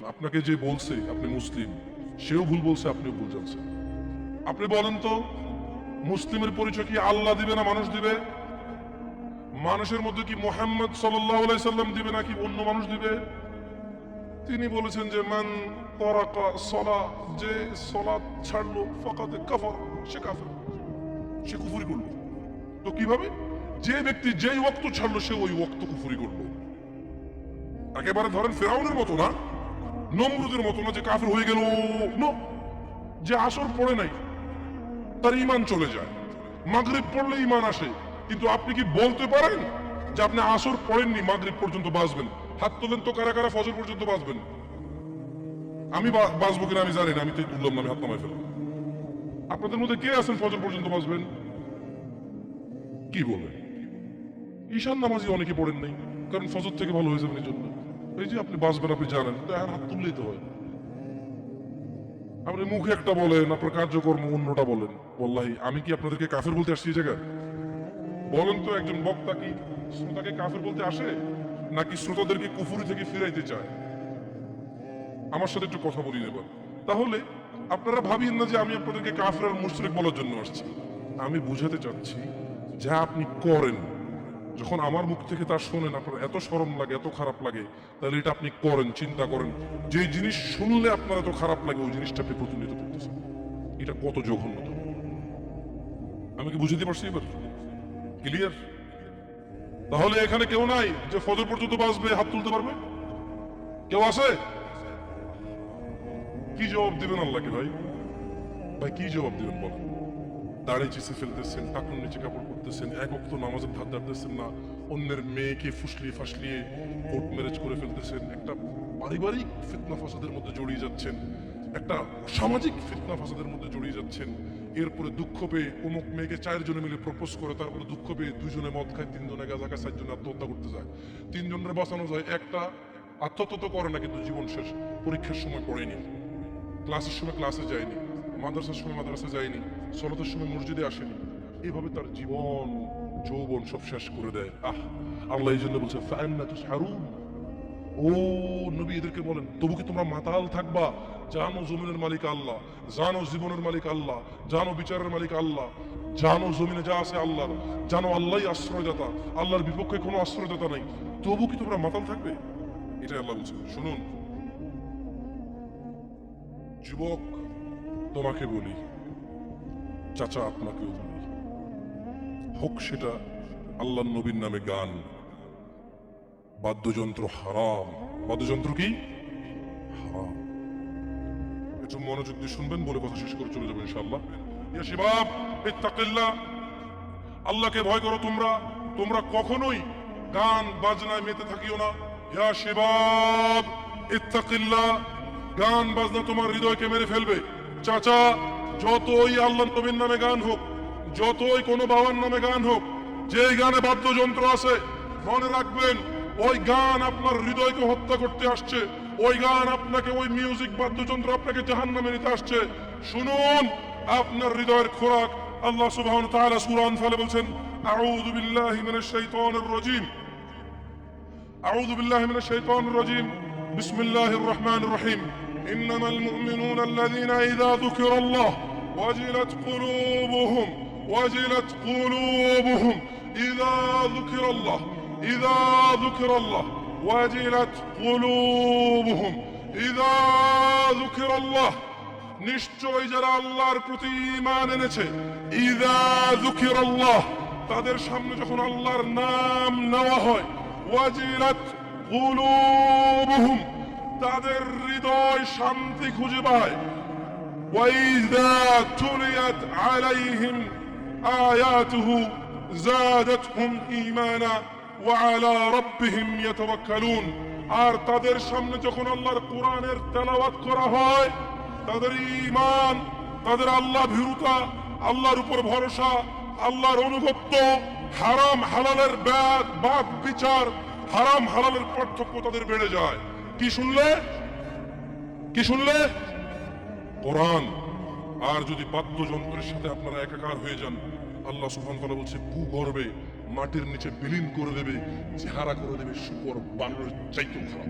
আপনাকে যে বলছে আপনি মুসলিম, সেও ভুল বলছে, আপনিও ভুল জানছেন। আপনি বলেন তো, মুসলিমের পরিচয় কি আল্লাহ দিবে না মানুষ দিবে? মানুষের মধ্যে কি মুহাম্মদ সাল্লাল্লাহু আলাইহি সাল্লাম দিবে নাকি অন্য মানুষ দিবে? তিনি বলেছেন যে মান তারাকা সালাহ, যে সালাত ছাড়লো ফাকাদ কাফার, সে কাফের, সে কুফরি করলো। তো কিভাবে? যে ব্যক্তি যেই ওয়াক্ত ছাড়লো সে ওই ওয়াক্ত কুফরি করলো। একেবারে ধরেন ফেরাউনের মতো না, নমরুদের মতো না যে কাফের হয়ে গেল। নো, যে আসর পড়ে নাই তার ঈমান চলে যায়, মাগরিব পড়লে ঈমান আসে। কিন্তু আপনি কি বলতে পারেন যে আপনি আসর পড়েননি মাগরিব পর্যন্ত বাঁচবেন? হাত তোলেন তো কারা কারা ফজর পর্যন্ত বাঁচবেন। আমি বাঁচবো কিনা আমি জানি না, আমি তো তুললাম না, আমি হাত নামাই ফেললাম। আপনাদের মধ্যে কে আছেন ফজর পর্যন্ত বাঁচবেন? কি বলে? ঈশান নামাজি অনেকে পড়েন নাই, কারণ ফজর থেকে ভালো হয়ে যাবেন এই জন্য। এই যে আপনি বাঁচবেন আপনি জানেন, তো এখন হাত তুললেই তো হয়। আপনি মুখে একটা বলেন, আপনার কার্যকর্ম অন্যটা বলেন। ওয়াল্লাহি আমি কি আপনাদেরকে কাফের বলতে আসছি এই জায়গায়? বলেন তো, একজন বক্তা কি শ্রোতাকে কাফের বলতে আসে, নাকি শ্রোতাদেরকে কুফরি থেকে ফিরাইতে চায়? আমার সাথে একটু কথা বলি নেবার। তাহলে আপনারা ভাবিয়েন না যে আমি আপনাদেরকে কাফের আর মুশরিক বলার জন্য আসছি। আমি বুঝাতে চাচ্ছি, যা আপনি করেন, যখন আমার মুখ থেকে তা শোনেন আপনার এত শরম লাগে, এত খারাপ লাগে, তাহলে এটা আপনি করেন, চিন্তা করেন, যে জিনিস শুনলে আপনার এত খারাপ লাগে ওই জিনিসটা আপনি প্রতিনিয়ত করতেছেন। এটা কত জঘন্যতম। আমি কি বুঝাতে পারছি এবার? ক্লিয়ার? তাহলে এখানে কেউ নাই যে ফজর পর্যন্ত বাঁচবে, হাত তুলতে পারবে? কেউ আছে? কি জবাব দিবেন আল্লাহকে? ভাই ভাই কি জবাব দিবেন বলেন? দাড়ি চিসে ফেলতেছেন, টাকুর নিচে কাপড় পরতেছেন, এক ওয়াক্ত নামাজের ধার ধারতেছেন না, অন্যের মেয়েকে ফুসলিয়ে ফাসলিয়ে কোর্ট ম্যারেজ করে ফেলতেছেন, একটা পারিবারিক ফিতনা ফাসাদের মধ্যে জড়িয়ে যাচ্ছেন, একটা সামাজিক ফিতনা ফাসাদের মধ্যে জড়িয়ে যাচ্ছেন। এরপরে দুঃখ পেয়ে অমুক মেয়েকে 4 জনে মিলে প্রপোজ করে, তারপরে দুঃখ পেয়ে 2 জনে মদ খায়, 3 জনে গাঁজা খায়, 4 জনে আত্মহত্যা করতে যায়। 3 জনের বাঁচানো যায়, একটা আত্মহত্যা তো করে না, কিন্তু জীবন শেষ। পরীক্ষার সময় পড়েনি, ক্লাসের সময় ক্লাসে যায়নি, মাদ্রাসার সময় মাদ্রাসা যায়নি, সলাতের সময় মসজিদে আসেনি। এভাবে তার জীবন যৌবন সব শেষ করে দেয়। আল্লাহ এই জন্য বলছে ফাআন্না তুসহারুন। ও নবী এদেরকে বলেন, তবু কি তোমরা মাতাল থাকবা? জানো জমিনের মালিক আল্লাহ, জানো জীবনের মালিক আল্লাহ, জানো বিচারের মালিক আল্লাহ, জানো জমিনে যা আছে আল্লাহর, জানো আল্লাহই আশ্রয়দাতা, আল্লাহর বিপক্ষে কোনো আশ্রয়দাতা নাই, তবু কি তোমরা মাতাল থাকবে? এটাই আল্লাহ বলছেন। শুনুন যুবক, তোমাকে বলি, চাচা আপনাকেও বলি, হোক সেটা আল্লাহ নবীর নামে গান, বাদ্যযন্ত্র হারাম। বাদ্যযন্ত্র কি হারাম। একটু মনোযোগ দিয়ে শুনবেন, বলে কথা শেষ করে চলে যাবেন ইনশাআল্লাহ। ইয়া শিবাব ইত্তাকিল্লাহ, আল্লাহকে ভয় করো তোমরা, তোমরা কখনোই গান বাজনায় মেতে থাকিও না। ইয়া শিবাব ইত্তাকিল্লাহ, গান বাজনা তোমার হৃদয়কে মেরে ফেলবে। চাচা, যতই আল্লাহ নবীর নামে গান হোক, যতই কোনো বাবার নামে গান হোক, যে গানে বাদ্যযন্ত্র আছে, মনে রাখবেন ওই গান আপনার হৃদয়কে হত্যা করতে আসছে। ওই গান আপনাকে, ওই মিউজিক বাদ্যযন্ত্র আপনাকে জাহান্নামে নিতে আসছে। শুনুন, আপনার হৃদয়ের খোরাক আল্লাহ সুবহানাহু ওয়া তাআলা সূরা আনফালে বলছেন, আউযু বিল্লাহি মিনাশ শাইতানির রাজীম, আউযু বিল্লাহি মিনাশ শাইতানির রাজীম, বিসমিল্লাহির রহমানির রহিম। ইন্নামাল মুমিনুনা আল্লাযীনা ইযা যুকিরাল্লাহ ওয়াজিলাত কুলুবুহুম, ওয়াজিলাত কুলুবুহুম ইযা যুকিরাল্লাহ, ইযা যুকিরাল্লাহ ওয়াজিলাত কুলুবুহুম, ইযা যুকিরাল্লাহ, নিশ্চয় যারা আল্লাহর প্রতি ঈমান এনেছে, ইযা যুকিরাল্লাহ, তাদের সামনে যখন আল্লাহর নাম নেওয়া হয়, ওয়াজিলাত কুলুবুহুম, তাদের হৃদয় শান্তি খুঁজে পায়। ওয়াইযা তুলিয়াত আলাইহিম আয়াতুহু যাদাতহুম ঈমানা ওয়া আলা রাব্বিহিম ইয়াতাওয়াক্কালুন, আর তাদের সামনে যখন আল্লাহর কোরআনের তেলাওয়াত করা হয়, তাদের ঈমান, তাদের আল্লাহ ভীরুতা, আল্লাহর উপর ভরসা, আল্লাহর অনুগত্য, হারাম হালালের বাদ বিচার, হারাম হালালের পার্থক্য তাদের বেড়ে যায়। কি শুনলে? কি শুনলে? কোরআন। আর যদি বাদ্যযন্ত্রের সাথে আপনারা একাকার হয়ে যান, আল্লাহ সুবহানাহু ওয়া তাআলা বলছে ভূগর্ভে মাটির নিচে বিলীন করে দেবে, চেহারা করে দেবে শুকর বানরের চাইতেও খারাপ।